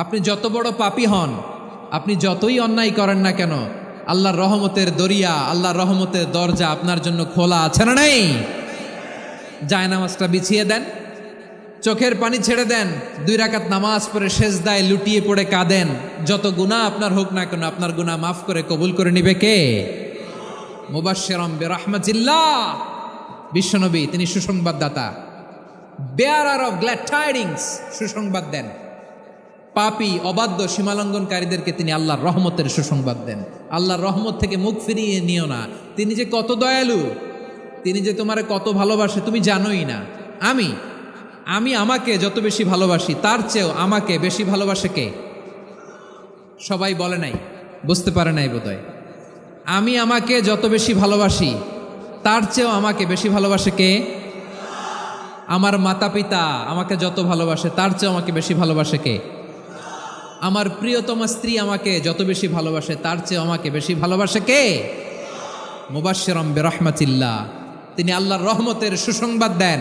আপনি যত বড় পাপী হন, আপনি যতই অন্যায় করেন না কেন, আল্লাহর রহমতের দরিয়া, আল্লাহর রহমতের দরজা আপনার জন্য খোলা আছে না নেই? জায়নামাজটা বিছিয়ে দেন, চোখের পানি ছেড়ে দেন, 2 রাকাত নামাজ পড়ে সেজদায় লুটিয়ে পড়ে কাঁদেন। যত গুনাহ আপনার হোক না কেন, আপনার গুনাহ মাফ করে কবুল করে নিবে কে? মুবাশশিরাম বিরহমাতিল্লাহ, বিশ্বনবী তিনি সুসংবাদদাতা, বেয়ারার অফ গ্ল্যাড টাইডিংস, সুসংবাদ দেন। পাপী অবাধ্য সীমালঙ্ঘনকারীদেরকে তিনি আল্লাহর রহমতের সুসংবাদ দেন। আল্লাহর রহমত থেকে মুখ ফিরিয়ে নিও না। তিনি যে কত দয়ালু, তিনি যে তোমারে কত ভালোবাসে তুমি জানোই না। আমি আমাকে যত বেশি ভালোবাসি তার চেয়েও আমাকে বেশি ভালোবাসে কে? সবাই বলে নাই, বুঝতে পারে নাই বোধহয়। আমি আমাকে যত বেশি ভালোবাসি তার চেয়েও আমাকে বেশি ভালোবাসে কে? আমার মাতা পিতা আমাকে যত ভালোবাসে তার চেয়েও আমাকে বেশি ভালোবাসে কে? আমার প্রিয়তমা স্ত্রী আমাকে যত বেশি ভালোবাসে তার চেয়ে আমাকে বেশি ভালোবাসে কে? মুবাশশিরাম বিরহমাতিল্লাহ, তিনি আল্লাহর রহমতের সুসংবাদ দেন।